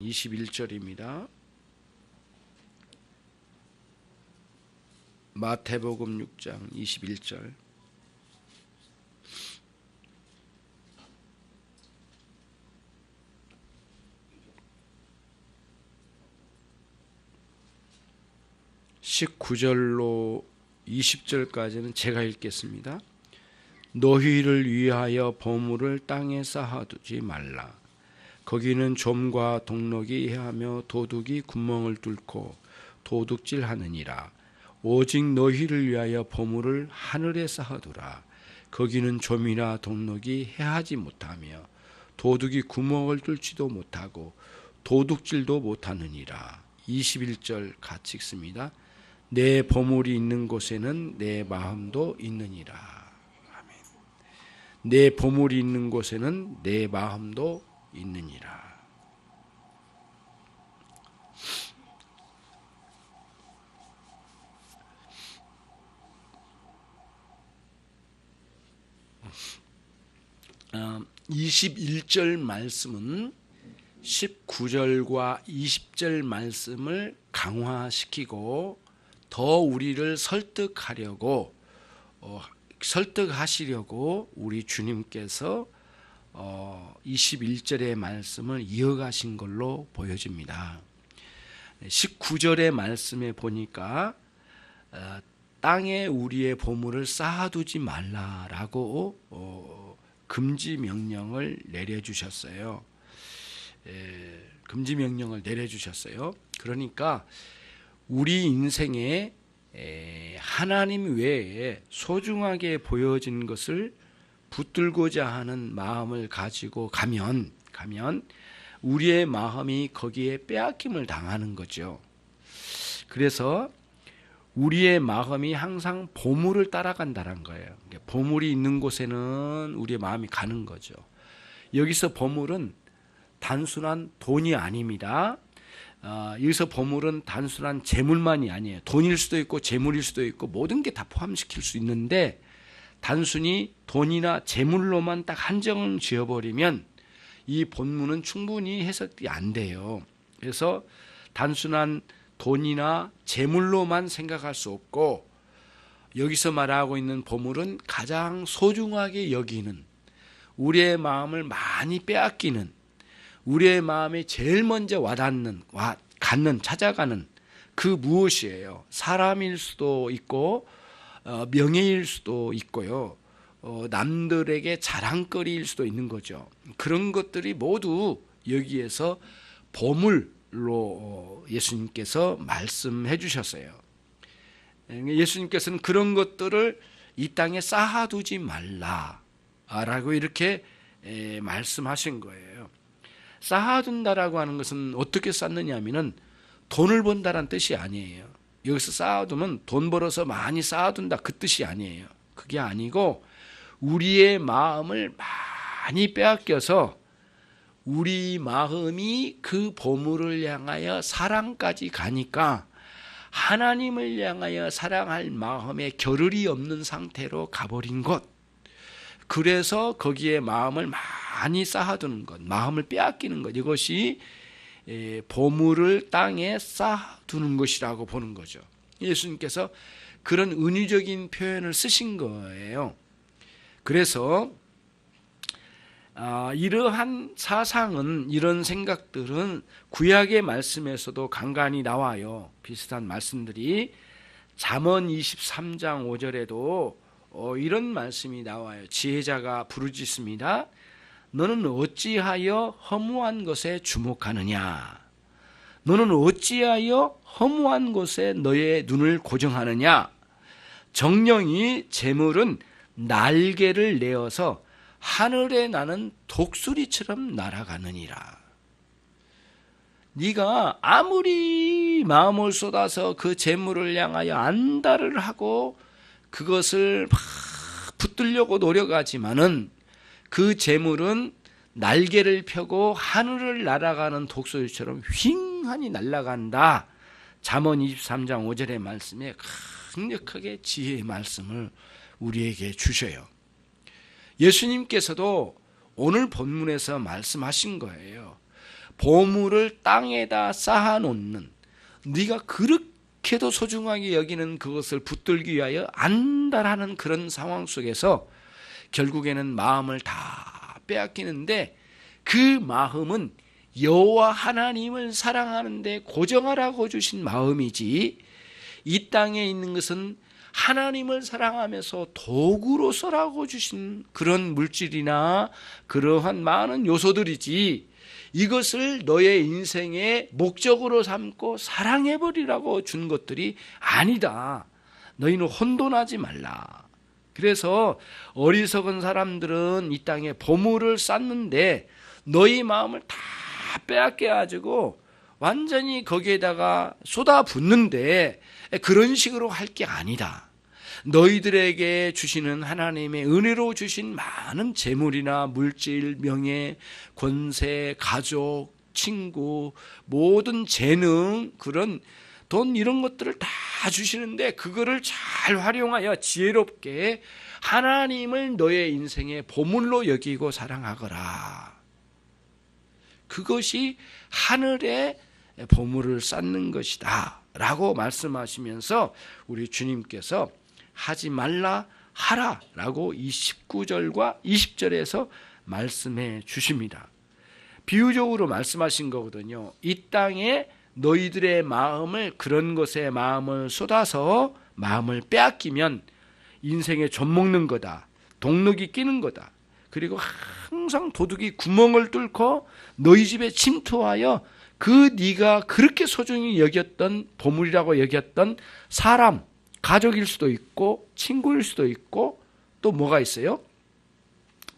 21절입니다. 마태복음 6장 21절. (19절로) 20절까지는 제가 읽겠습니다. 너희를 위하여 보물을 땅에 쌓아두지 말라. 거기는 좀과 동록이 해하며 도둑이 구멍을 뚫고 도둑질하느니라. 오직 너희를 위하여 보물을 하늘에 쌓아두라. 거기는 좀이나 동록이 해하지 못하며 도둑이 구멍을 뚫지도 못하고 도둑질도 못하느니라. 21절 같이 읽습니다. 내 보물이 있는 곳에는 내 마음도 있느니라. 아멘. 내 보물이 있는 곳에는 내 마음도 있느니라. 아, 21절 말씀은 19절과 20절 말씀을 강화시키고 더 우리를 설득하시려고 우리 주님께서 21절의 말씀을 이어가신 걸로 보여집니다. 19절의 말씀에 보니까 땅에 우리의 보물을 쌓아두지 말라라고 금지 명령을 내려주셨어요. 금지 명령을 내려주셨어요. 그러니까 우리 인생에 하나님 외에 소중하게 보여진 것을 붙들고자 하는 마음을 가지고 가면 우리의 마음이 거기에 빼앗김을 당하는 거죠. 그래서 우리의 마음이 항상 보물을 따라간다는 거예요. 보물이 있는 곳에는 우리의 마음이 가는 거죠. 여기서 보물은 단순한 돈이 아닙니다. 여기서 보물은 단순한 재물만이 아니에요. 돈일 수도 있고 재물일 수도 있고 모든 게 다 포함시킬 수 있는데 단순히 돈이나 재물로만 딱 한정을 지어버리면 이 본문은 충분히 해석이 안 돼요. 그래서 단순한 돈이나 재물로만 생각할 수 없고 여기서 말하고 있는 보물은 가장 소중하게 여기는, 우리의 마음을 많이 빼앗기는, 우리의 마음에 제일 먼저 찾아가는 그 무엇이에요? 사람일 수도 있고 명예일 수도 있고요. 남들에게 자랑거리일 수도 있는 거죠. 그런 것들이 모두 여기에서 보물로 예수님께서 말씀해 주셨어요. 예수님께서는 그런 것들을 이 땅에 쌓아두지 말라라고 이렇게 말씀하신 거예요. 쌓아둔다라고 하는 것은 어떻게 쌓느냐 하면은 돈을 번다라는 뜻이 아니에요. 여기서 쌓아두면 돈 벌어서 많이 쌓아둔다 그 뜻이 아니에요. 그게 아니고 우리의 마음을 많이 빼앗겨서 우리 마음이 그 보물을 향하여 사랑까지 가니까 하나님을 향하여 사랑할 마음에 겨를이 없는 상태로 가버린 것, 그래서 거기에 마음을 많이 쌓아두는 것, 마음을 빼앗기는 것, 이것이 보물을 땅에 쌓아두는 것이라고 보는 거죠. 예수님께서 그런 은유적인 표현을 쓰신 거예요. 그래서 이러한 사상은, 이런 생각들은 구약의 말씀에서도 간간히 나와요. 비슷한 말씀들이 잠언 23장 5절에도 이런 말씀이 나와요. 지혜자가 부르짖습니다. 너는 어찌하여 허무한 것에 주목하느냐? 너는 어찌하여 허무한 것에 너의 눈을 고정하느냐? 정령이 재물은 날개를 내어서 하늘에 나는 독수리처럼 날아가느니라. 네가 아무리 마음을 쏟아서 그 재물을 향하여 안달을 하고 그것을 막 붙들려고 노력하지만은 그 재물은 날개를 펴고 하늘을 날아가는 독수리처럼 휑하니 날아간다. 잠언 23장 5절의 말씀에 강력하게 지혜의 말씀을 우리에게 주셔요. 예수님께서도 오늘 본문에서 말씀하신 거예요. 보물을 땅에다 쌓아놓는, 네가 그렇게도 소중하게 여기는 그것을 붙들기 위하여 안달하는 그런 상황 속에서 결국에는 마음을 다 빼앗기는데, 그 마음은 여호와 하나님을 사랑하는데 고정하라고 주신 마음이지, 이 땅에 있는 것은 하나님을 사랑하면서 도구로 써라고 주신 그런 물질이나 그러한 많은 요소들이지, 이것을 너의 인생의 목적으로 삼고 사랑해버리라고 준 것들이 아니다. 너희는 혼돈하지 말라. 그래서 어리석은 사람들은 이 땅에 보물을 쌓는데 너희 마음을 다 빼앗겨가지고 완전히 거기에다가 쏟아붓는데, 그런 식으로 할 게 아니다. 너희들에게 주시는 하나님의 은혜로 주신 많은 재물이나 물질, 명예, 권세, 가족, 친구, 모든 재능, 그런 돈, 이런 것들을 다 주시는데 그거를 잘 활용하여 지혜롭게 하나님을 너의 인생의 보물로 여기고 사랑하거라. 그것이 하늘에 보물을 쌓는 것이다 라고 말씀하시면서 우리 주님께서 하지 말라 하라 라고 이 19절과 20절에서 말씀해 주십니다. 비유적으로 말씀하신 거거든요. 이 땅에 너희들의 마음을, 그런 것에 마음을 쏟아서 마음을 빼앗기면 인생에 좀 먹는 거다, 동력이 끼는 거다, 그리고 항상 도둑이 구멍을 뚫고 너희 집에 침투하여 그 네가 그렇게 소중히 여겼던 보물이라고 여겼던 사람, 가족일 수도 있고 친구일 수도 있고 또 뭐가 있어요?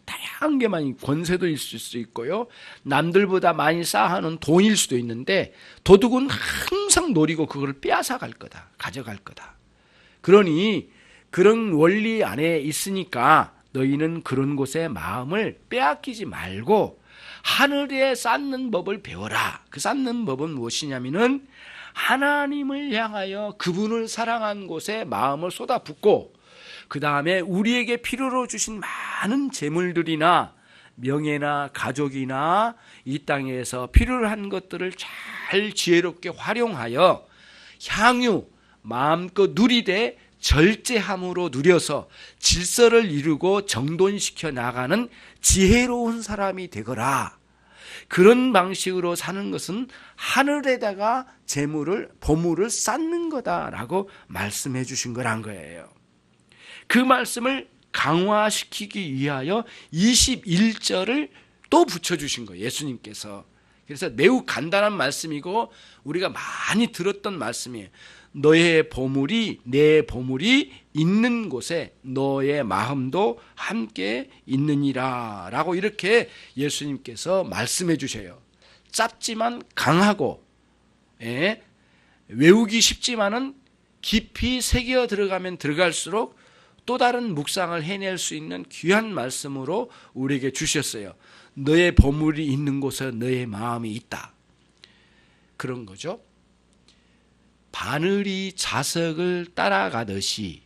다양한 게 많이, 권세도 있을 수 있고요, 남들보다 많이 쌓아놓은 돈일 수도 있는데 도둑은 항상 노리고 그걸 빼앗아 갈 거다, 가져갈 거다. 그러니 그런 원리 안에 있으니까 너희는 그런 곳에 마음을 빼앗기지 말고 하늘에 쌓는 법을 배워라. 그 쌓는 법은 무엇이냐면은 하나님을 향하여 그분을 사랑한 곳에 마음을 쏟아붓고, 그 다음에 우리에게 필요로 주신 많은 재물들이나 명예나 가족이나 이 땅에서 필요로 한 것들을 잘 지혜롭게 활용하여 향유 마음껏 누리되 절제함으로 누려서 질서를 이루고 정돈시켜 나가는 지혜로운 사람이 되거라. 그런 방식으로 사는 것은 하늘에다가 재물을, 보물을 쌓는 거다라고 말씀해 주신 거란 거예요. 그 말씀을 강화시키기 위하여 21절을 또 붙여주신 거예요, 예수님께서. 그래서 매우 간단한 말씀이고 우리가 많이 들었던 말씀이에요. 너의 보물이, 내 보물이 있는 곳에 너의 마음도 함께 있느니라 라고 이렇게 예수님께서 말씀해 주셔요. 짧지만 강하고, 외우기 쉽지만은 깊이 새겨 들어가면 들어갈수록 또 다른 묵상을 해낼 수 있는 귀한 말씀으로 우리에게 주셨어요. 너의 보물이 있는 곳에 너의 마음이 있다. 그런 거죠. 바늘이 자석을 따라가듯이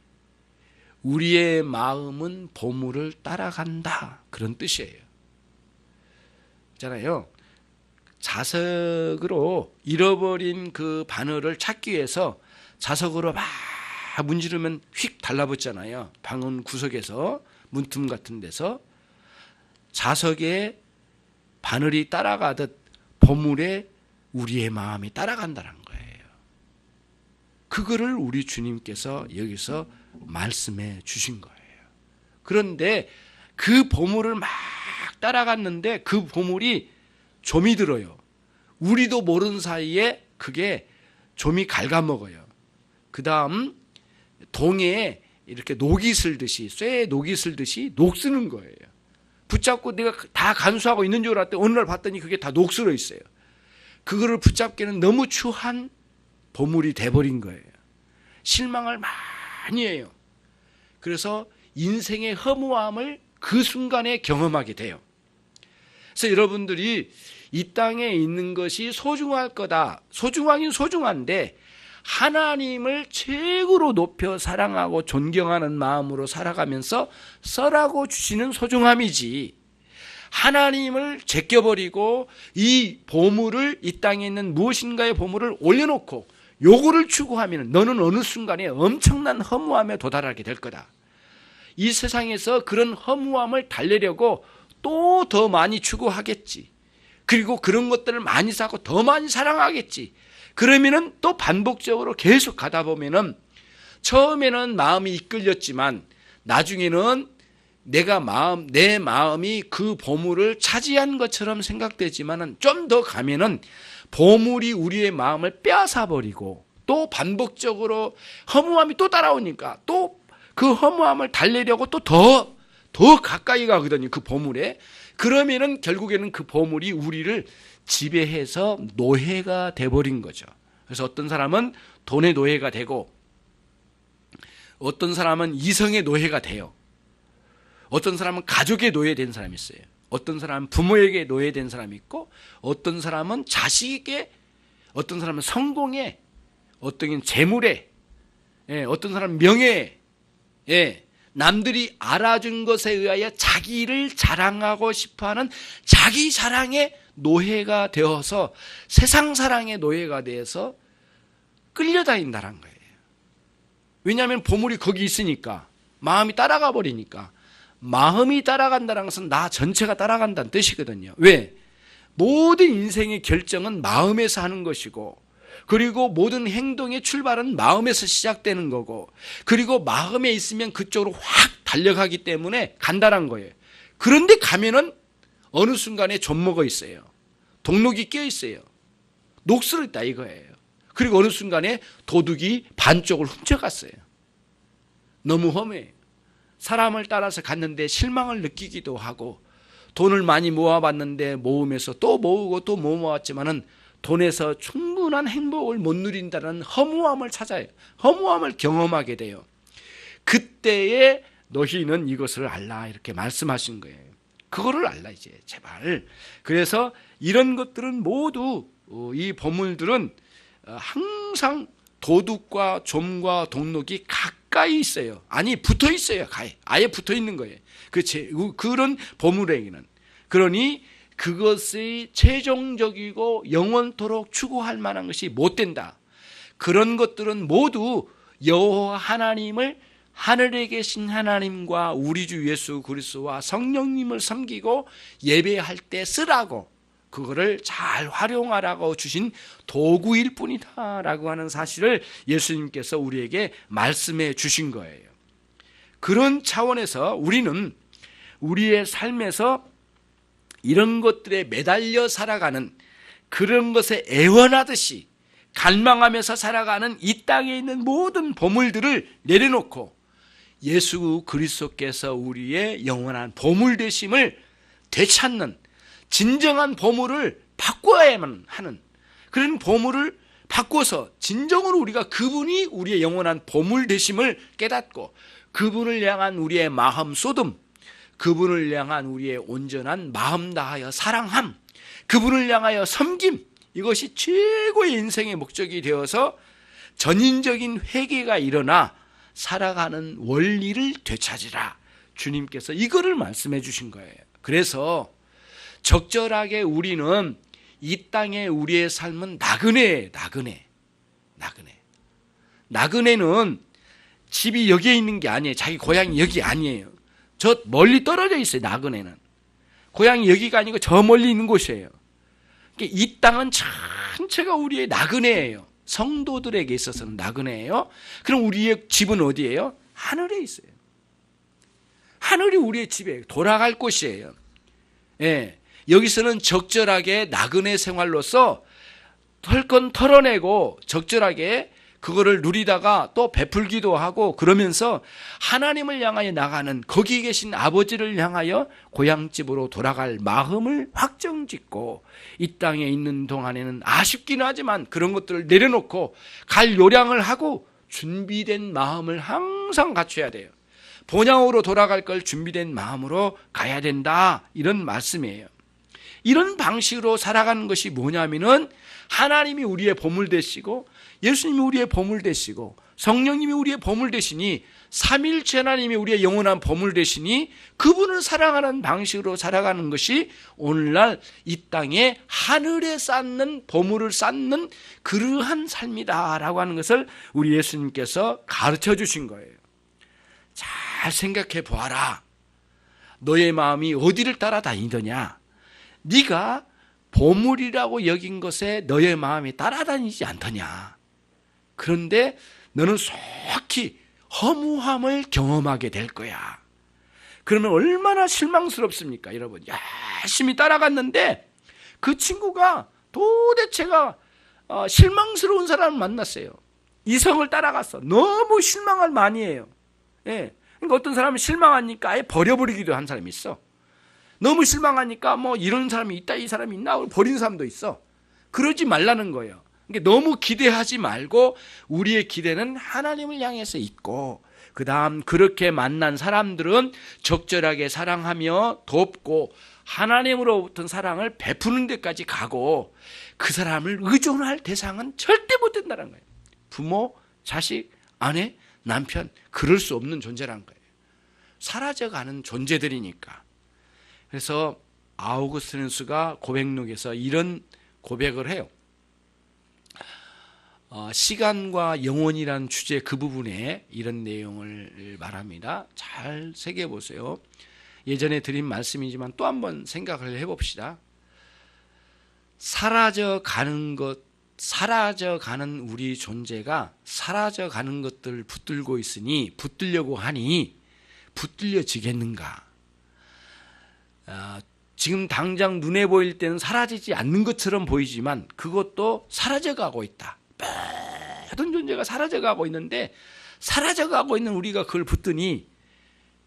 우리의 마음은 보물을 따라간다, 그런 뜻이에요. 있잖아요, 자석으로 잃어버린 그 바늘을 찾기 위해서 자석으로 막 문지르면 휙 달라붙잖아요. 방은 구석에서, 문틈 같은 데서. 자석에 바늘이 따라가듯 보물에 우리의 마음이 따라간다는 거예요. 그거를 우리 주님께서 여기서 말씀해 주신 거예요. 그런데 그 보물을 막 따라갔는데 그 보물이 좀이 들어요. 우리도 모르는 사이에 그게 좀이 갉아먹어요. 그 다음 동해에 이렇게 녹이 슬듯이, 쇠에 녹이 슬듯이 녹쓰는 거예요. 붙잡고 내가 다 간수하고 있는 줄 알았더니 어느 날 봤더니 그게 다 녹슬어 있어요. 그거를 붙잡기는 너무 추한 보물이 돼버린 거예요. 실망을 많이 해요. 그래서 인생의 허무함을 그 순간에 경험하게 돼요. 그래서 여러분들이 이 땅에 있는 것이 소중할 거다. 소중하긴 소중한데 하나님을 최고로 높여 사랑하고 존경하는 마음으로 살아가면서 써라고 주시는 소중함이지, 하나님을 제껴버리고 이 보물을, 이 땅에 있는 무엇인가의 보물을 올려놓고 요거를 추구하면 너는 어느 순간에 엄청난 허무함에 도달하게 될 거다. 이 세상에서 그런 허무함을 달래려고 또 더 많이 추구하겠지. 그리고 그런 것들을 많이 사고 더 많이 사랑하겠지. 그러면은 또 반복적으로 계속 가다 보면은 처음에는 마음이 이끌렸지만 나중에는 내 마음이 그 보물을 차지한 것처럼 생각되지만은 좀 더 가면은 보물이 우리의 마음을 빼앗아 버리고 또 반복적으로 허무함이 또 따라오니까 또 그 허무함을 달래려고 또 더 가까이 가거든요. 그 보물에. 그러면은 결국에는 그 보물이 우리를 지배해서 노예가 돼버린 거죠. 그래서 어떤 사람은 돈의 노예가 되고 어떤 사람은 이성의 노예가 돼요. 어떤 사람은 가족의 노예된 사람이 있어요. 어떤 사람은 부모에게 노예된 사람이 있고 어떤 사람은 자식에게, 어떤 사람은 성공에, 어떤 재물에, 어떤 사람은 명예에, 남들이 알아준 것에 의하여 자기를 자랑하고 싶어하는 자기 자랑의 노예가 되어서 세상 사랑의 노예가 되어서 끌려다닌다는 거예요. 왜냐하면 보물이 거기 있으니까, 마음이 따라가 버리니까. 마음이 따라간다는 것은 나 전체가 따라간다는 뜻이거든요. 왜? 모든 인생의 결정은 마음에서 하는 것이고, 그리고 모든 행동의 출발은 마음에서 시작되는 거고, 그리고 마음에 있으면 그쪽으로 확 달려가기 때문에 간다는 거예요. 그런데 가면은 어느 순간에 좀먹어 있어요. 동록이 껴 있어요. 녹슬어 있다 이거예요. 그리고 어느 순간에 도둑이 반쪽을 훔쳐갔어요. 너무 험해요. 사람을 따라서 갔는데 실망을 느끼기도 하고, 돈을 많이 모아봤는데 모으면서 또 모으고 또 모아왔지만은 돈에서 충분한 행복을 못 누린다는 허무함을 찾아요. 허무함을 경험하게 돼요. 그때에 너희는 이것을 알라, 이렇게 말씀하신 거예요. 그거를 알라 이제 제발. 그래서 이런 것들은 모두, 이 보물들은 항상 도둑과 좀과 동록이 가까이 있어요. 아니 붙어 있어요. 아예 붙어 있는 거예요. 그런 보물에게는. 그러니 그것이 최종적이고 영원토록 추구할 만한 것이 못 된다. 그런 것들은 모두 여호와 하나님을, 하늘에 계신 하나님과 우리 주 예수 그리스도와 성령님을 섬기고 예배할 때 쓰라고, 그거를 잘 활용하라고 주신 도구일 뿐이다라고 하는 사실을 예수님께서 우리에게 말씀해 주신 거예요. 그런 차원에서 우리는 우리의 삶에서 이런 것들에 매달려 살아가는, 그런 것에 애원하듯이 갈망하면서 살아가는 이 땅에 있는 모든 보물들을 내려놓고 예수 그리스도께서 우리의 영원한 보물 되심을 되찾는, 진정한 보물을 바꿔야만 하는, 그런 보물을 바꿔서 진정으로 우리가 그분이 우리의 영원한 보물 되심을 깨닫고 그분을 향한 우리의 마음 쏟음, 그분을 향한 우리의 온전한 마음 다하여 사랑함, 그분을 향하여 섬김, 이것이 최고의 인생의 목적이 되어서 전인적인 회개가 일어나 살아가는 원리를 되찾으라. 주님께서 이거를 말씀해 주신 거예요. 그래서 적절하게 우리는 이 땅에 우리의 삶은 나그네예요. 나그네는 집이 여기에 있는 게 아니에요. 자기 고향이 여기 아니에요. 저 멀리 떨어져 있어요. 나그네는 고향이 여기가 아니고 저 멀리 있는 곳이에요. 이 땅은 전체가 우리의 나그네예요. 성도들에게 있어서는 나그네예요. 그럼 우리의 집은 어디예요? 하늘에 있어요. 하늘이 우리의 집이에요. 돌아갈 곳이에요. 여기서는 적절하게 나그네 생활로서 털 건 털어내고 적절하게 그거를 누리다가 또 베풀기도 하고, 그러면서 하나님을 향하여 나가는, 거기 계신 아버지를 향하여 고향집으로 돌아갈 마음을 확정짓고, 이 땅에 있는 동안에는 아쉽긴 하지만 그런 것들을 내려놓고 갈 요량을 하고 준비된 마음을 항상 갖춰야 돼요. 본향으로 돌아갈 걸 준비된 마음으로 가야 된다, 이런 말씀이에요. 이런 방식으로 살아가는 것이 뭐냐면은 하나님이 우리의 보물 되시고 예수님이 우리의 보물 되시고 성령님이 우리의 보물 되시니 삼위일체 하나님이 우리의 영원한 보물 되시니 그분을 사랑하는 방식으로 살아가는 것이 오늘날 이 땅에 하늘에 쌓는 보물을 쌓는 그러한 삶이다라고 하는 것을 우리 예수님께서 가르쳐 주신 거예요. 잘 생각해 보아라. 너의 마음이 어디를 따라다니더냐? 네가 보물이라고 여긴 것에 너의 마음이 따라다니지 않더냐? 그런데 너는 속히 허무함을 경험하게 될 거야. 그러면 얼마나 실망스럽습니까? 여러분, 열심히 따라갔는데 그 친구가 도대체가 실망스러운 사람을 만났어요. 이성을 따라갔어. 너무 실망을 많이 해요. 예. 그러니까 어떤 사람은 실망하니까 아예 버려버리기도 한 사람이 있어. 너무 실망하니까 뭐 이런 사람이 있다, 이 사람이 있나 하고 버리는 사람도 있어. 그러지 말라는 거예요. 그러니까 너무 기대하지 말고 우리의 기대는 하나님을 향해서 있고, 그 다음 그렇게 만난 사람들은 적절하게 사랑하며 돕고 하나님으로부터 사랑을 베푸는 데까지 가고, 그 사람을 의존할 대상은 절대 못 된다는 거예요. 부모, 자식, 아내, 남편, 그럴 수 없는 존재란 거예요. 사라져가는 존재들이니까. 그래서 아우구스티누스가 고백록에서 이런 고백을 해요. 시간과 영혼이라는 주제 그 부분에 이런 내용을 말합니다. 잘 새겨보세요. 예전에 드린 말씀이지만 또 한번 생각을 해봅시다. 사라져가는 우리 존재가 사라져가는 것들을 붙들고 있으니, 붙들려고 하니 붙들려지겠는가? 지금 당장 눈에 보일 때는 사라지지 않는 것처럼 보이지만 그것도 사라져가고 있다. 모든 존재가 사라져가고 있는데, 사라져가고 있는 우리가 그걸 붙드니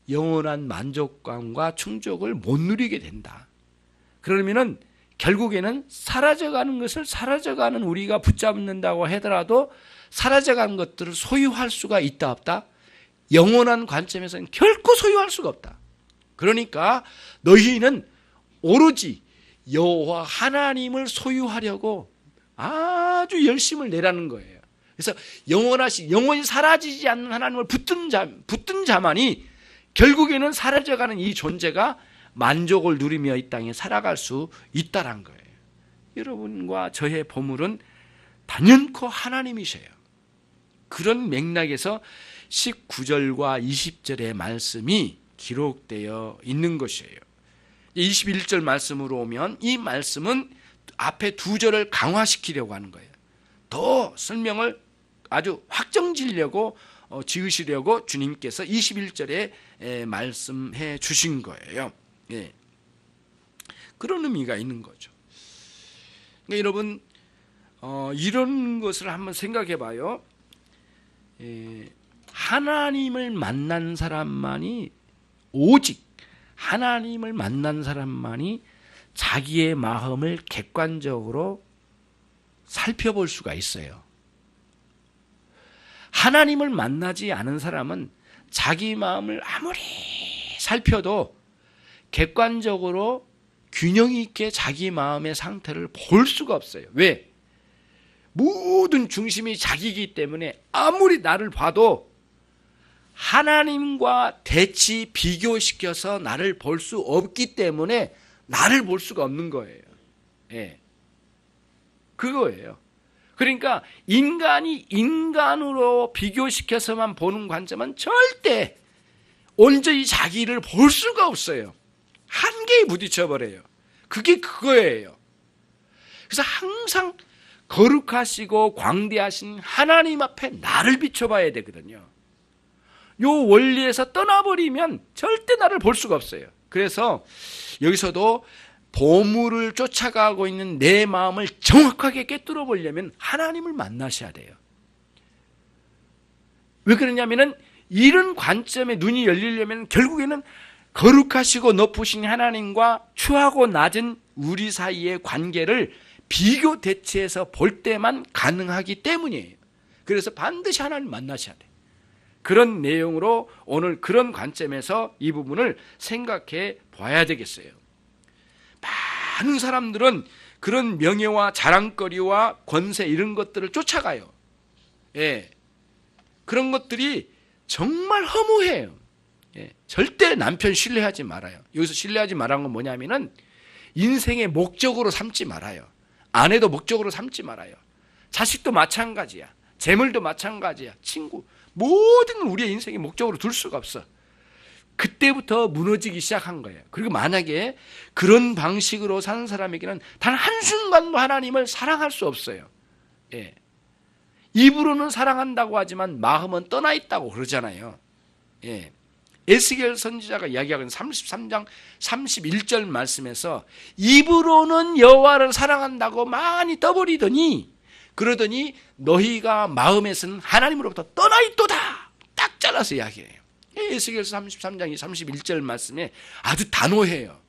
영원한 만족감과 충족을 못 누리게 된다. 그러면은 결국에는 사라져가는 것을 사라져가는 우리가 붙잡는다고 하더라도 사라져가는 것들을 소유할 수가 있다 없다? 영원한 관점에서는 결코 소유할 수가 없다. 그러니까 너희는 오로지 여호와 하나님을 소유하려고 아주 열심을 내라는 거예요. 그래서 영원히 사라지지 않는 하나님을 붙든 자만이 결국에는 사라져가는 이 존재가 만족을 누리며 이 땅에 살아갈 수 있다는 거예요. 여러분과 저의 보물은 단연코 하나님이셔요. 그런 맥락에서 19절과 20절의 말씀이 기록되어 있는 것이에요. 21절 말씀으로 오면 이 말씀은 앞에 두 절을 강화시키려고 하는 거예요. 더 설명을 아주 확정지으려고 지으시려고 주님께서 21절에 말씀해 주신 거예요. 예. 그런 의미가 있는 거죠. 그러니까 여러분, 이런 것을 한번 생각해 봐요. 하나님을 만난 사람만이, 오직 하나님을 만난 사람만이 자기의 마음을 객관적으로 살펴볼 수가 있어요. 하나님을 만나지 않은 사람은 자기 마음을 아무리 살펴도 객관적으로 균형 있게 자기 마음의 상태를 볼 수가 없어요. 왜? 모든 중심이 자기이기 때문에 아무리 나를 봐도 하나님과 대치 비교시켜서 나를 볼 수 없기 때문에 나를 볼 수가 없는 거예요. 예. 그거예요. 그러니까 인간이 인간으로 비교시켜서만 보는 관점은 절대 온전히 자기를 볼 수가 없어요. 한계에 부딪혀버려요. 그게 그거예요. 그래서 항상 거룩하시고 광대하신 하나님 앞에 나를 비춰봐야 되거든요. 요 원리에서 떠나버리면 절대 나를 볼 수가 없어요. 그래서 여기서도 보물을 쫓아가고 있는 내 마음을 정확하게 꿰뚫어 보려면 하나님을 만나셔야 돼요. 왜 그러냐면은 이런 관점에 눈이 열리려면 결국에는 거룩하시고 높으신 하나님과 추하고 낮은 우리 사이의 관계를 비교 대치해서 볼 때만 가능하기 때문이에요. 그래서 반드시 하나님 만나셔야 돼요. 그런 내용으로 오늘 그런 관점에서 이 부분을 생각해 봐야 되겠어요. 많은 사람들은 그런 명예와 자랑거리와 권세 이런 것들을 쫓아가요. 예. 그런 것들이 정말 허무해요. 예. 절대 남편 신뢰하지 말아요. 여기서 신뢰하지 말라는 건 뭐냐면은 인생의 목적으로 삼지 말아요. 아내도 목적으로 삼지 말아요. 자식도 마찬가지야. 재물도 마찬가지야. 친구. 모든 걸 우리의 인생의 목적으로 둘 수가 없어. 그때부터 무너지기 시작한 거예요. 그리고 만약에 그런 방식으로 사는 사람에게는 단 한순간도 하나님을 사랑할 수 없어요. 예. 입으로는 사랑한다고 하지만 마음은 떠나 있다고 그러잖아요. 예. 에스겔 선지자가 이야기하는 33장 31절 말씀에서 입으로는 여호와를 사랑한다고 많이 떠버리더니 그러더니 너희가 마음에서는 하나님으로부터 떠나 있도다. 딱 잘라서 이야기해요. 에스겔서 33장 31절 말씀에 아주 단호해요.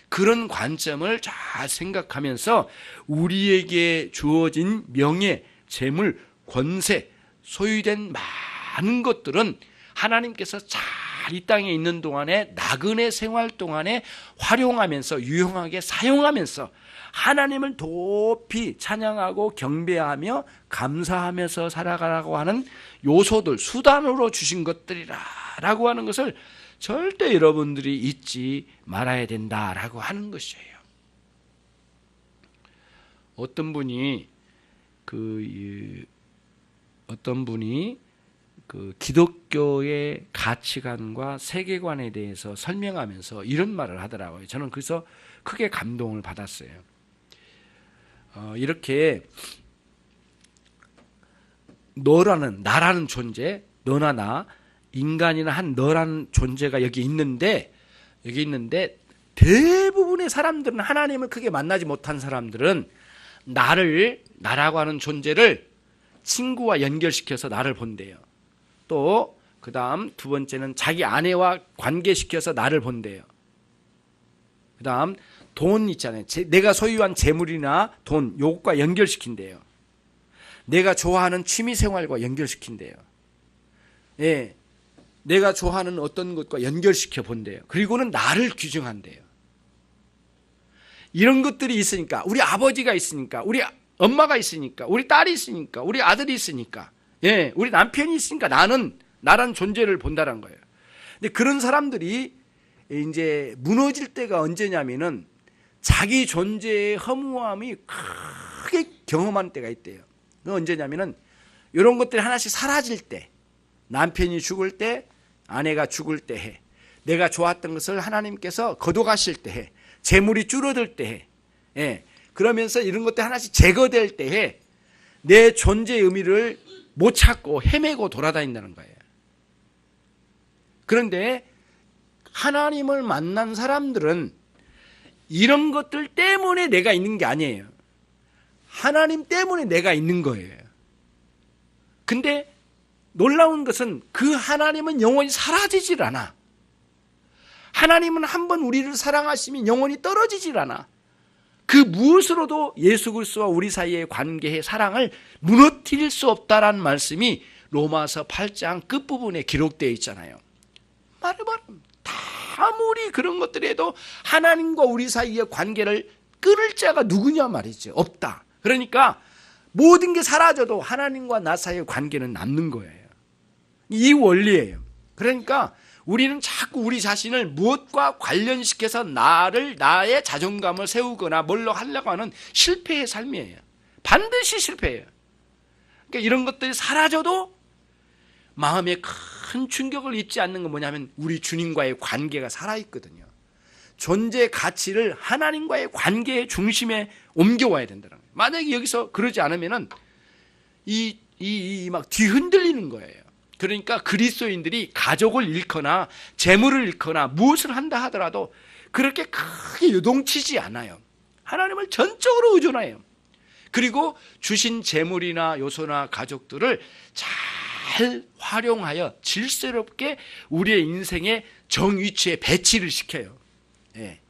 그런 관점을 잘 생각하면서 우리에게 주어진 명예, 재물, 권세, 소유된 많은 것들은 하나님께서 잘 이 땅에 있는 동안에 나그네 생활 동안에 활용하면서 유용하게 사용하면서 하나님을 높이 찬양하고 경배하며 감사하면서 살아가라고 하는 요소들, 수단으로 주신 것들이라고 하는 것을 절대 여러분들이 잊지 말아야 된다라고 하는 것이에요. 어떤 분이 그 기독교의 가치관과 세계관에 대해서 설명하면서 이런 말을 하더라고요. 저는 그래서 크게 감동을 받았어요. 이렇게 나라는 존재, 너나 나, 인간이나 한 너라는 존재가 여기 있는데 대부분의 사람들은 하나님을 크게 만나지 못한 사람들은 나라고 하는 존재를 친구와 연결시켜서 나를 본대요. 또 그 다음 두 번째는 자기 아내와 관계시켜서 나를 본대요. 그 다음 돈 있잖아요. 내가 소유한 재물이나 돈 요것과 연결시킨대요. 내가 좋아하는 취미생활과 연결시킨대요. 예, 내가 좋아하는 어떤 것과 연결시켜 본대요. 그리고는 나를 규정한대요. 이런 것들이 있으니까, 우리 아버지가 있으니까, 우리 엄마가 있으니까, 우리 딸이 있으니까, 우리 아들이 있으니까, 예, 우리 남편이 있으니까 나라는 존재를 본다는 거예요. 근데 그런 사람들이 이제 무너질 때가 언제냐면은 자기 존재의 허무함이 크게 경험한 때가 있대요. 그건 언제냐면은 이런 것들이 하나씩 사라질 때, 남편이 죽을 때, 아내가 죽을 때 해. 내가 좋았던 것을 하나님께서 거둬가실 때 해. 재물이 줄어들 때 해. 예. 그러면서 이런 것들이 하나씩 제거될 때 해. 내 존재의 의미를 못 찾고 헤매고 돌아다닌다는 거예요. 그런데 하나님을 만난 사람들은 이런 것들 때문에 내가 있는 게 아니에요. 하나님 때문에 내가 있는 거예요. 근데 놀라운 것은 그 하나님은 영원히 사라지질 않아. 하나님은 한번 우리를 사랑하시면 영원히 떨어지질 않아. 그 무엇으로도 예수 그리스도와 우리 사이의 관계의 사랑을 무너뜨릴 수 없다라는 말씀이 로마서 8장 끝부분에 기록되어 있잖아요. 말하면 아무리 그런 것들에도 하나님과 우리 사이의 관계를 끊을 자가 누구냐 말이죠. 없다. 그러니까 모든 게 사라져도 하나님과 나 사이의 관계는 남는 거예요. 이 원리예요. 그러니까 우리는 자꾸 우리 자신을 무엇과 관련시켜서 나의 자존감을 세우거나 뭘로 하려고 하는 실패의 삶이에요. 반드시 실패해요. 그러니까 이런 것들이 사라져도 마음에 큰 충격을 입지 않는 건 뭐냐면 우리 주님과의 관계가 살아있거든요. 존재의 가치를 하나님과의 관계의 중심에 옮겨와야 된다는 거예요. 만약에 여기서 그러지 않으면은 막 뒤흔들리는 거예요. 그러니까 그리스도인들이 가족을 잃거나 재물을 잃거나 무엇을 한다 하더라도 그렇게 크게 요동치지 않아요. 하나님을 전적으로 의존해요. 그리고 주신 재물이나 요소나 가족들을 잘 활용하여 질서롭게 우리의 인생의 정위치에 배치를 시켜요. 예.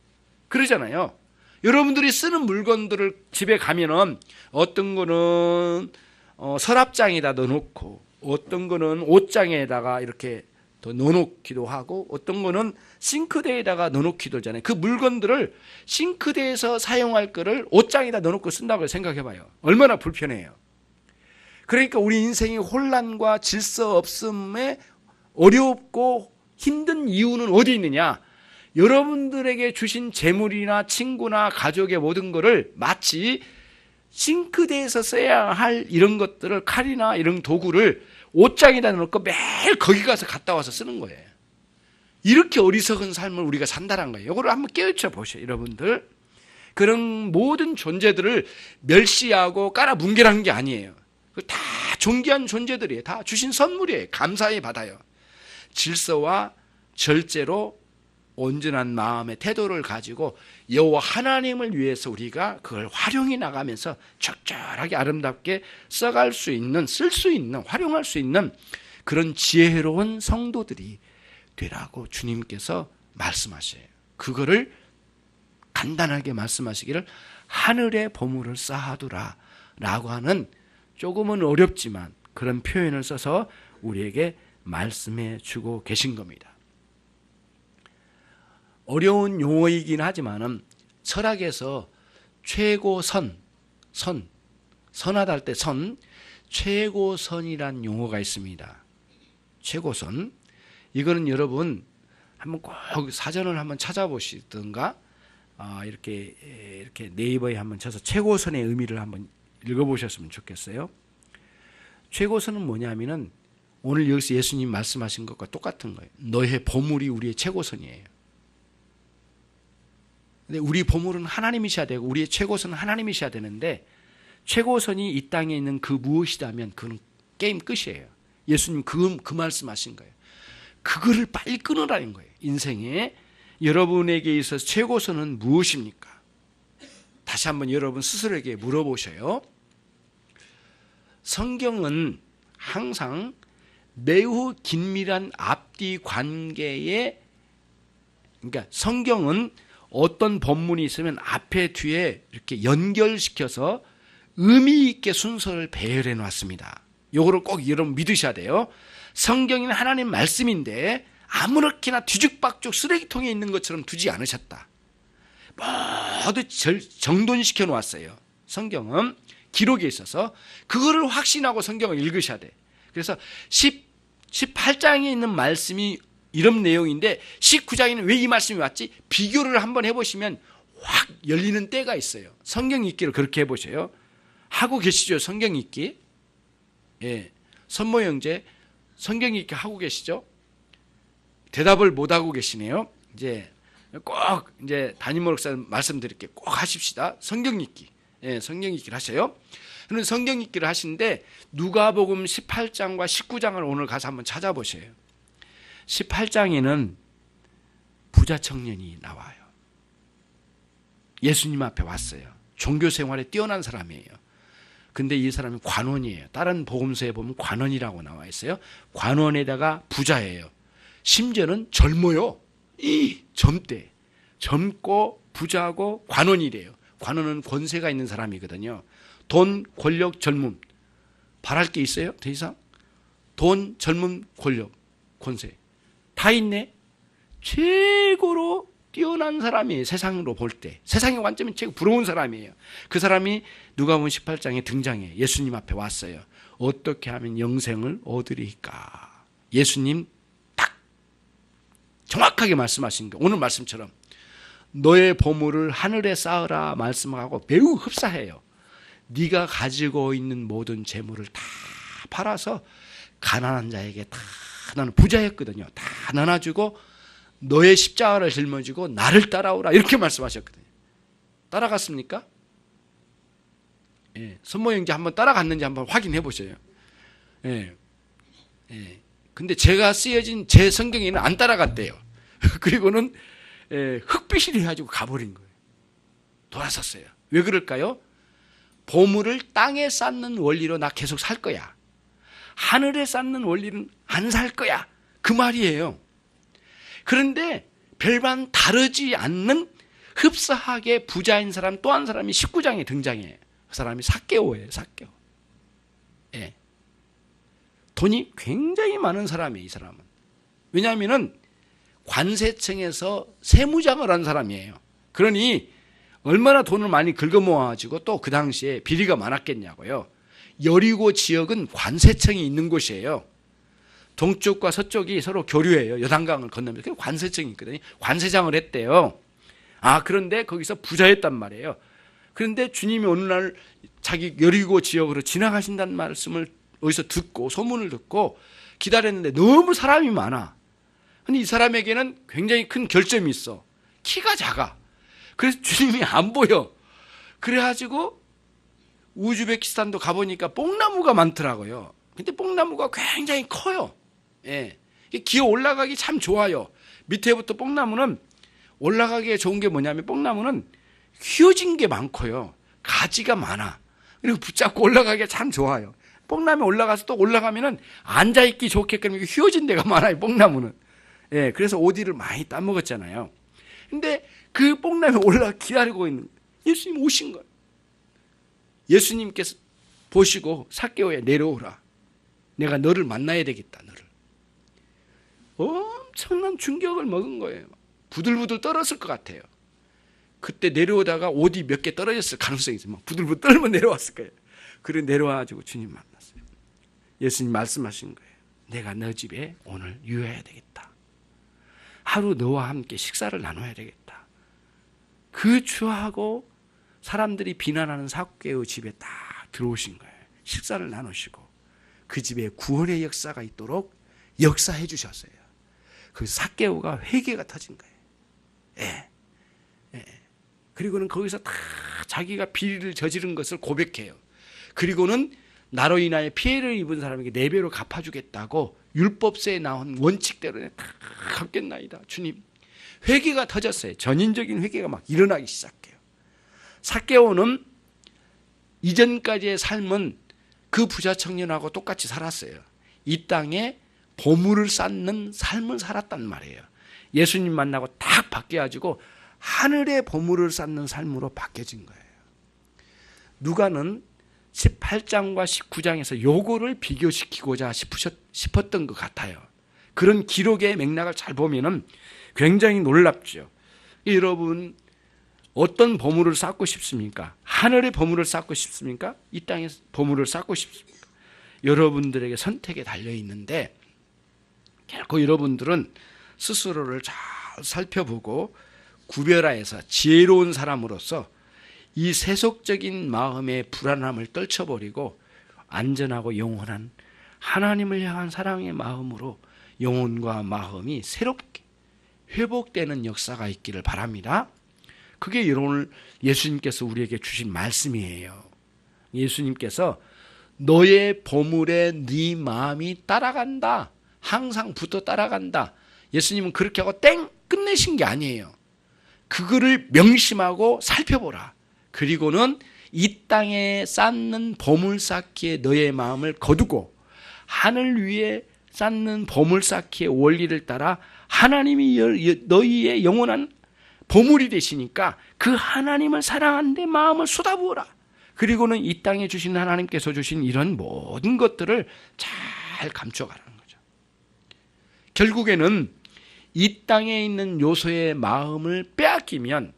그러잖아요. 여러분들이 쓰는 물건들을 집에 가면은 어떤 거는 서랍장에다 넣어놓고 어떤 거는 옷장에다가 이렇게 더 넣어놓기도 하고 어떤 거는 싱크대에다가 넣어놓기도 하잖아요. 그 물건들을 싱크대에서 사용할 거를 옷장에다 넣어놓고 쓴다고 생각해봐요. 얼마나 불편해요. 그러니까 우리 인생이 혼란과 질서 없음에 어렵고 힘든 이유는 어디 있느냐? 여러분들에게 주신 재물이나 친구나 가족의 모든 것을 마치 싱크대에서 써야 할 이런 것들을 칼이나 이런 도구를 옷장에다 넣고 매일 거기 가서 갔다 와서 쓰는 거예요. 이렇게 어리석은 삶을 우리가 산다는 거예요. 이거를 한번 깨우쳐 보세요, 여러분들. 그런 모든 존재들을 멸시하고 깔아뭉개라는 게 아니에요. 다 존귀한 존재들이에요. 다 주신 선물이에요. 감사히 받아요. 질서와 절제로 온전한 마음의 태도를 가지고 여호와 하나님을 위해서 우리가 그걸 활용해 나가면서 적절하게 아름답게 써갈 수 있는, 쓸 수 있는, 활용할 수 있는 그런 지혜로운 성도들이 되라고 주님께서 말씀하셔요. 그거를 간단하게 말씀하시기를 하늘의 보물을 쌓아두라 라고 하는 조금은 어렵지만 그런 표현을 써서 우리에게 말씀해 주고 계신 겁니다. 어려운 용어이긴 하지만은 철학에서 최고선, 선하다 할 때 선, 최고선이란 용어가 있습니다. 최고선. 이거는 여러분 한번 꼭 사전을 한번 찾아보시든가 이렇게 네이버에 한번 쳐서 최고선의 의미를 한번 읽어보셨으면 좋겠어요. 최고선은 뭐냐면은 오늘 여기서 예수님 말씀하신 것과 똑같은 거예요. 너의 보물이 우리의 최고선이에요. 근데 우리 보물은 하나님이셔야 되고 우리의 최고선은 하나님이셔야 되는데 최고선이 이 땅에 있는 그 무엇이다면 그건 게임 끝이에요. 예수님 그 말씀하신 거예요. 그거를 빨리 끊으라는 거예요. 인생에 여러분에게 있어서 최고선은 무엇입니까? 다시 한번 여러분 스스로에게 물어보셔요. 성경은 항상 매우 긴밀한 앞뒤 관계에, 그러니까 성경은 어떤 본문이 있으면 앞에 뒤에 이렇게 연결시켜서 의미 있게 순서를 배열해 놨습니다. 요거를 꼭 여러분 믿으셔야 돼요. 성경은 하나님 말씀인데 아무렇게나 뒤죽박죽 쓰레기통에 있는 것처럼 두지 않으셨다. 모두 정돈시켜 놓았어요. 성경은 기록에 있어서 그거를 확신하고 성경을 읽으셔야 돼. 그래서 18장에 있는 말씀이 이런 내용인데 19장에는 왜 이 말씀이 왔지? 비교를 한번 해보시면 확 열리는 때가 있어요. 성경 읽기를 그렇게 해보세요. 하고 계시죠? 성경 읽기. 예. 선모 형제 성경 읽기 하고 계시죠? 대답을 못 하고 계시네요. 이제 꼭 이제 담임 목사님 말씀드릴게요. 꼭 하십시다. 성경 읽기. 예, 성경 읽기를 하셔요. 그럼 성경 읽기를 하시는데 누가복음 18장과 19장을 오늘 가서 한번 찾아보세요. 18장에는 부자 청년이 나와요. 예수님 앞에 왔어요. 종교 생활에 뛰어난 사람이에요. 근데 이 사람이 관원이에요. 다른 복음서에 보면 관원이라고 나와 있어요. 관원에다가 부자예요. 심지어는 젊어요. 젊대. 젊고 부자고 관원이래요. 관원은 권세가 있는 사람이거든요. 돈, 권력, 젊음. 바랄 게 있어요? 더 이상? 돈, 젊음, 권력, 권세. 다 있네. 최고로 뛰어난 사람이에요. 세상으로 볼 때. 세상의 관점이 최고 부러운 사람이에요. 그 사람이 누가복음 18장에 등장해. 예수님 앞에 왔어요. 어떻게 하면 영생을 얻으리까? 예수님 딱 정확하게 말씀하신 거. 오늘 말씀처럼 너의 보물을 하늘에 쌓으라 말씀하고 매우 흡사해요. 네가 가지고 있는 모든 재물을 다 팔아서 가난한 자에게 다 나는 부자였거든요. 다 나눠주고 너의 십자가를 짊어지고 나를 따라오라 이렇게 말씀하셨거든요. 따라갔습니까? 예, 선모 형제 한번 따라갔는지 한번 확인해 보세요. 예, 예. 근데 제가 쓰여진 제 성경에는 안 따라갔대요. 그리고는 흑빛이 돼가지고 가버린 거예요. 돌아섰어요. 왜 그럴까요? 보물을 땅에 쌓는 원리로 나 계속 살 거야. 하늘에 쌓는 원리는 안 살 거야. 그 말이에요. 그런데 별반 다르지 않는 흡사하게 부자인 사람 또 한 사람이 19장에 등장해요. 그 사람이 삭개오예요. 삭개오. 예. 돈이 굉장히 많은 사람이에요. 이 사람은. 왜냐하면은 관세청에서 세무장을 한 사람이에요. 그러니 얼마나 돈을 많이 긁어모아가지고 또 그 당시에 비리가 많았겠냐고요. 여리고 지역은 관세청이 있는 곳이에요. 동쪽과 서쪽이 서로 교류해요. 여단강을 건너면서. 그래서 관세청이 있거든요. 관세장을 했대요. 그런데 거기서 부자였단 말이에요. 그런데 주님이 어느 날 자기 여리고 지역으로 지나가신다는 말씀을 어디서 듣고 소문을 듣고 기다렸는데 너무 사람이 많아. 근데 이 사람에게는 굉장히 큰 결점이 있어. 키가 작아. 그래서 주님이 안 보여. 그래가지고 우즈베키스탄도 가보니까 뽕나무가 많더라고요. 근데 뽕나무가 굉장히 커요. 예. 기어 올라가기 참 좋아요. 밑에부터 뽕나무는 올라가기에 좋은 게 뭐냐면 뽕나무는 휘어진 게 많고요. 가지가 많아. 그리고 붙잡고 올라가기가 참 좋아요. 뽕나무에 올라가서 또 올라가면은 앉아있기 좋게끔 휘어진 데가 많아요. 뽕나무는. 예. 그래서 오디를 많이 따먹었잖아요. 근데 그 뽕나무에 올라가 기다리고 있는 예수님 오신 거예요. 예수님께서 보시고 삭개오야 내려오라. 내가 너를 만나야 되겠다. 너를. 엄청난 충격을 먹은 거예요. 부들부들 떨었을 것 같아요. 그때 내려오다가 옷이 몇 개 떨어졌을 가능성이 있어요. 막 부들부들 떨면 내려왔을 거예요. 그래 내려와가지고 주님 만났어요. 예수님 말씀하신 거예요. 내가 너 집에 오늘 유해야 되겠다. 하루 너와 함께 식사를 나눠야 되겠다. 그 추하고 사람들이 비난하는 삭개오 집에 딱 들어오신 거예요. 식사를 나누시고 그 집에 구원의 역사가 있도록 역사해 주셨어요. 그 삭개오가 회개가 터진 거예요. 예. 예. 그리고는 거기서 다 자기가 비리를 저지른 것을 고백해요. 그리고는 나로 인하여 피해를 입은 사람에게 4배로 갚아주겠다고 율법서에 나온 원칙대로 다 갚겠나이다. 주님. 회개가 터졌어요. 전인적인 회개가 막 일어나기 시작해요. 삭개오는 이전까지의 삶은 그 부자 청년하고 똑같이 살았어요. 이 땅에 보물을 쌓는 삶을 살았단 말이에요. 예수님 만나고 딱 바뀌어가지고 하늘의 보물을 쌓는 삶으로 바뀌어진 거예요. 누가는 18장과 19장에서 요거를 비교시키고자 싶었던 것 같아요. 그런 기록의 맥락을 잘 보면은 굉장히 놀랍죠. 여러분 어떤 보물을 쌓고 싶습니까? 하늘의 보물을 쌓고 싶습니까? 이 땅의 보물을 쌓고 싶습니까? 여러분들에게 선택에 달려 있는데 결코 여러분들은 스스로를 잘 살펴보고 구별하여서 지혜로운 사람으로서 이 세속적인 마음의 불안함을 떨쳐버리고 안전하고 영원한 하나님을 향한 사랑의 마음으로 영혼과 마음이 새롭게 회복되는 역사가 있기를 바랍니다. 그게 오늘 예수님께서 우리에게 주신 말씀이에요. 예수님께서 너의 보물에 네 마음이 따라간다. 항상 붙어 따라간다. 예수님은 그렇게 하고 땡 끝내신 게 아니에요. 그거를 명심하고 살펴보라. 그리고는 이 땅에 쌓는 보물 쌓기에 너의 마음을 거두고 하늘 위에 쌓는 보물 쌓기의 원리를 따라 하나님이 너희의 영원한 보물이 되시니까 그 하나님을 사랑하는 데 마음을 쏟아부어라. 그리고는 이 땅에 주신 하나님께서 주신 이런 모든 것들을 잘 감춰가라는 거죠. 결국에는 이 땅에 있는 요소의 마음을 빼앗기면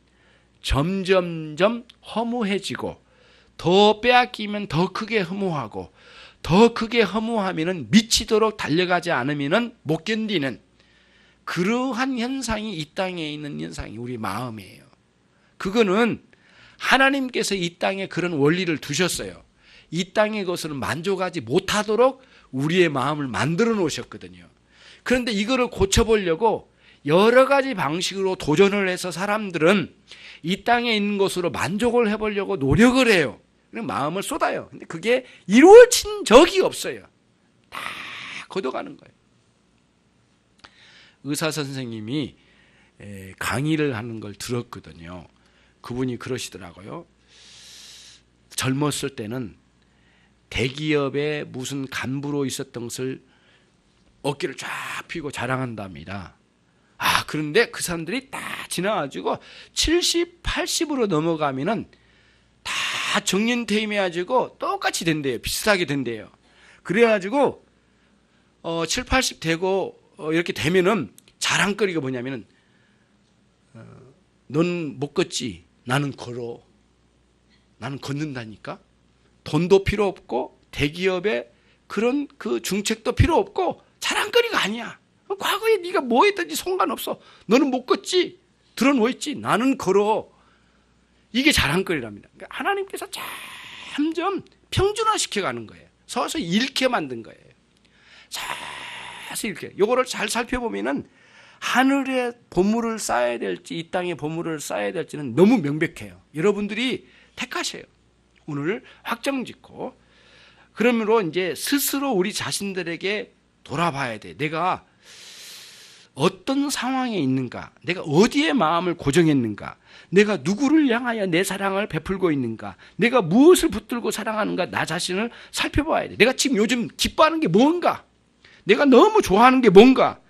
점점점 허무해지고 더 빼앗기면 더 크게 허무하고 더 크게 허무하면 미치도록 달려가지 않으면 못 견디는 그러한 현상이 이 땅에 있는 현상이 우리 마음이에요. 그거는 하나님께서 이 땅에 그런 원리를 두셨어요. 이 땅의 것을 만족하지 못하도록 우리의 마음을 만들어 놓으셨거든요. 그런데 이거를 고쳐보려고 여러 가지 방식으로 도전을 해서 사람들은 이 땅에 있는 것으로 만족을 해보려고 노력을 해요. 마음을 쏟아요. 근데 그게 이루어진 적이 없어요. 다 걷어가는 거예요. 의사 선생님이 강의를 하는 걸 들었거든요. 그분이 그러시더라고요. 젊었을 때는 대기업의 무슨 간부로 있었던 것을 어깨를 쫙 펴고 자랑한답니다. 그런데 그 사람들이 다 지나가지고 70, 80으로 넘어가면은 다 정년퇴임해가지고 똑같이 된대요. 비슷하게 된대요. 그래가지고 7, 80 되고 이렇게 되면은 자랑거리가 뭐냐면은 넌 못 걷지, 나는 걸어. 나는 걷는다니까. 돈도 필요 없고 대기업의 그런 그 중책도 필요 없고 자랑거리가 아니야. 과거에 네가 뭐 했든지 상관없어. 너는 못 걷지, 들어누워 있지, 나는 걸어. 이게 자랑거리랍니다. 그러니까 하나님께서 점점 평준화시켜가는 거예요. 서서 잃게 만든 거예요. 서서 잃게. 요거를 잘 살펴보면은 하늘에 보물을 쌓아야 될지 이 땅에 보물을 쌓아야 될지는 너무 명백해요. 여러분들이 택하세요. 오늘 확정짓고 그러므로 이제 스스로 우리 자신들에게 돌아봐야 돼. 내가 어떤 상황에 있는가, 내가 어디에 마음을 고정했는가, 내가 누구를 향하여 내 사랑을 베풀고 있는가, 내가 무엇을 붙들고 사랑하는가, 나 자신을 살펴봐야 돼. 내가 지금 요즘 기뻐하는 게 뭔가, 내가 너무 좋아하는 게 뭔가,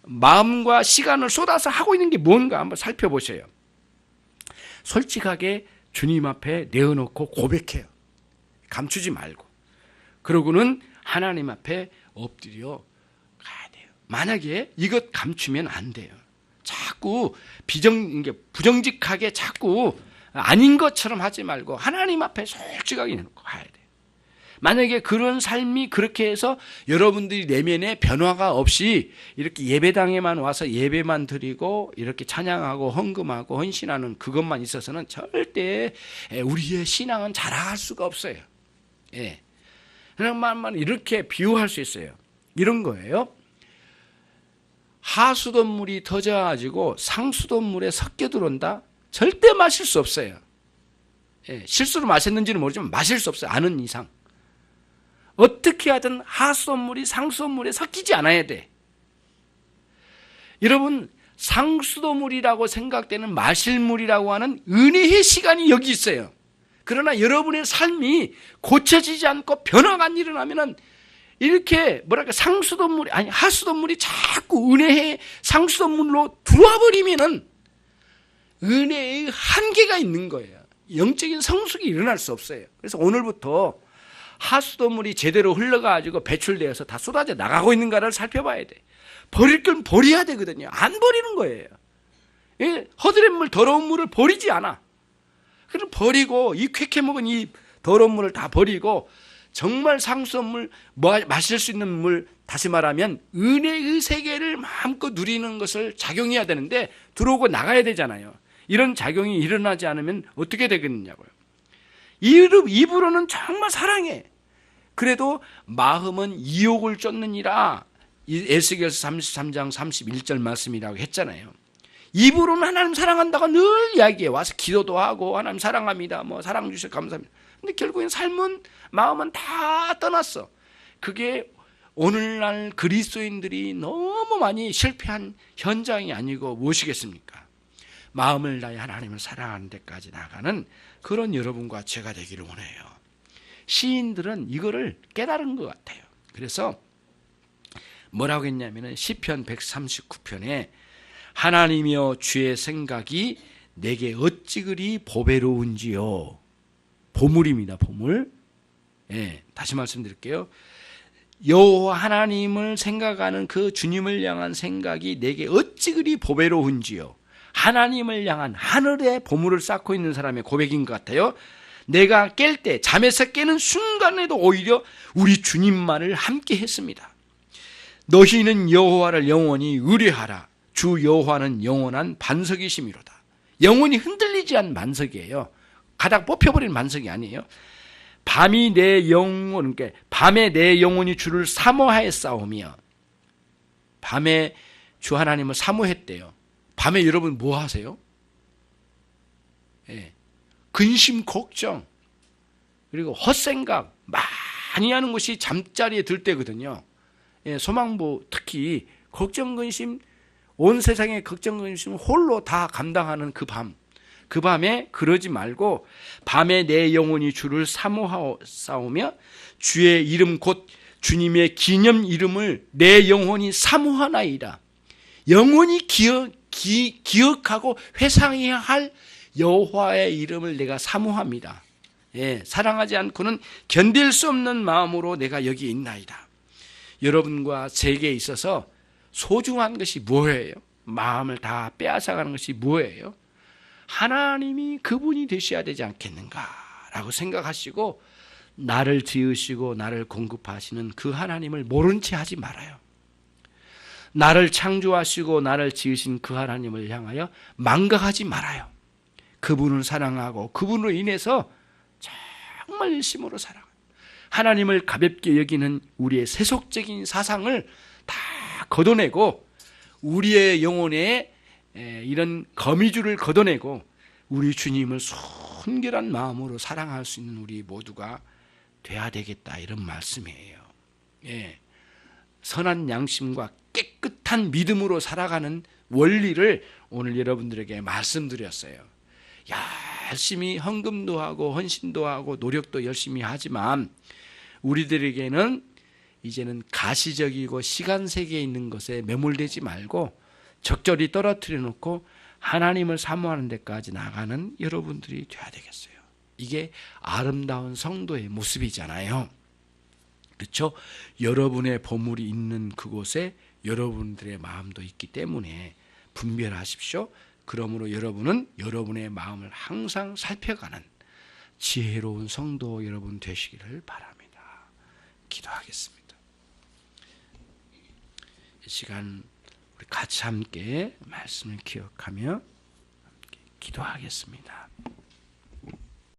마음과 시간을 쏟아서 하고 있는 게 뭔가 한번 살펴보세요. 솔직하게 주님 앞에 내어놓고 고백해요. 감추지 말고. 그러고는 하나님 앞에 엎드려 가야 돼요. 만약에 이것 감추면 안 돼요. 자꾸 부정직하게 자꾸 아닌 것처럼 하지 말고 하나님 앞에 솔직하게 내놓고 가야 돼요. 만약에 그런 삶이 그렇게 해서 여러분들이 내면에 변화가 없이 이렇게 예배당에만 와서 예배만 드리고 이렇게 찬양하고 헌금하고 헌신하는 그것만 있어서는 절대 우리의 신앙은 자라갈 수가 없어요. 예. 그냥 이렇게 비유할 수 있어요. 이런 거예요. 하수돗물이 터져가지고 상수돗물에 섞여 들어온다? 절대 마실 수 없어요. 예. 실수로 마셨는지는 모르지만 마실 수 없어요. 아는 이상. 어떻게 하든 하수돗물이 상수돗물에 섞이지 않아야 돼. 여러분, 상수도물이라고 생각되는 마실 물이라고 하는 은혜의 시간이 여기 있어요. 그러나 여러분의 삶이 고쳐지지 않고 변화가 안 일어나면은 이렇게 상수도물이 아니 하수도물이 자꾸 은혜의 상수도물로 들어와 버리면은 은혜의 한계가 있는 거예요. 영적인 성숙이 일어날 수 없어요. 그래서 오늘부터 하수도물이 제대로 흘러가지고 배출되어서 다 쏟아져 나가고 있는가를 살펴봐야 돼. 버릴 건 버려야 되거든요. 안 버리는 거예요. 허드렛 물, 더러운 물을 버리지 않아. 그럼 버리고 이 쾌쾌 먹은 이 더러운 물을 다 버리고 정말 상수물, 마실 수 있는 물, 다시 말하면 은혜의 세계를 마음껏 누리는 것을 작용해야 되는데 들어오고 나가야 되잖아요. 이런 작용이 일어나지 않으면 어떻게 되겠느냐고요. 입으로는 정말 사랑해. 그래도 마음은 이욕을 쫓느니라. 에스겔서 33장 31절 말씀이라고 했잖아요. 입으로는 하나님 사랑한다고 늘 이야기해. 와서 기도도 하고 하나님 사랑합니다. 사랑 주셔서 감사합니다. 근데 결국엔 삶은 마음은 다 떠났어. 그게 오늘날 그리스도인들이 너무 많이 실패한 현장이 아니고 무엇이겠습니까? 마음을 다해 하나님을 사랑하는 데까지 나가는 그런 여러분과 제가 되기를 원해요. 시인들은 이거를 깨달은 것 같아요. 그래서 뭐라고 했냐면은 시편 139편에 하나님이여 주의 생각이 내게 어찌 그리 보배로운지요. 보물입니다. 보물. 예, 다시 말씀드릴게요. 여호와 하나님을 생각하는 그 주님을 향한 생각이 내게 어찌 그리 보배로운지요. 하나님을 향한 하늘의 보물을 쌓고 있는 사람의 고백인 것 같아요. 내가 깰 때, 잠에서 깨는 순간에도 오히려 우리 주님만을 함께 했습니다. 너희는 여호와를 영원히 의뢰하라. 주 여호와는 영원한 반석이심이로다. 영원히 흔들리지 않은 반석이에요. 가닥 뽑혀버리는 반석이 아니에요. 밤에 내 영혼이 주를 사모하였사오며, 밤에 주 하나님을 사모했대요. 밤에 여러분 뭐 하세요? 예. 근심, 걱정, 그리고 헛생각 많이 하는 것이 잠자리에 들 때거든요. 예, 소망부 특히 걱정, 근심, 온 세상의 걱정, 근심을 홀로 다 감당하는 그 밤에 그러지 말고 밤에 내 영혼이 주를 사모하오며 주의 이름 곧 주님의 기념 이름을 내 영혼이 사모하나이다. 영혼이 기억하고 회상해야 할 여호와의 이름을 내가 사모합니다. 예, 사랑하지 않고는 견딜 수 없는 마음으로 내가 여기 있나이다. 여러분과 제게 있어서 소중한 것이 뭐예요? 마음을 다 빼앗아가는 것이 뭐예요? 하나님이 그분이 되셔야 되지 않겠는가라고 생각하시고 나를 지으시고 나를 공급하시는 그 하나님을 모른 채 하지 말아요. 나를 창조하시고 나를 지으신 그 하나님을 향하여 망각하지 말아요. 그분을 사랑하고 그분으로 인해서 정말 일심으로 살아가요. 하나님을 가볍게 여기는 우리의 세속적인 사상을 다 걷어내고 우리의 영혼에 이런 거미줄을 걷어내고 우리 주님을 순결한 마음으로 사랑할 수 있는 우리 모두가 돼야 되겠다, 이런 말씀이에요. 예. 선한 양심과 깨끗한 믿음으로 살아가는 원리를 오늘 여러분들에게 말씀드렸어요. 열심히 헌금도 하고 헌신도 하고 노력도 열심히 하지만 우리들에게는 이제는 가시적이고 시간 세계에 있는 것에 매몰되지 말고 적절히 떨어뜨려 놓고 하나님을 사모하는 데까지 나가는 여러분들이 돼야 되겠어요. 이게 아름다운 성도의 모습이잖아요. 그렇죠? 여러분의 보물이 있는 그곳에 여러분들의 마음도 있기 때문에 분별하십시오. 그러므로 여러분은 여러분의 마음을 항상 살펴가는 지혜로운 성도 여러분 되시기를 바랍니다. 기도하겠습니다. 이 시간 우리 같이 함께 말씀을 기억하며 함께 기도하겠습니다.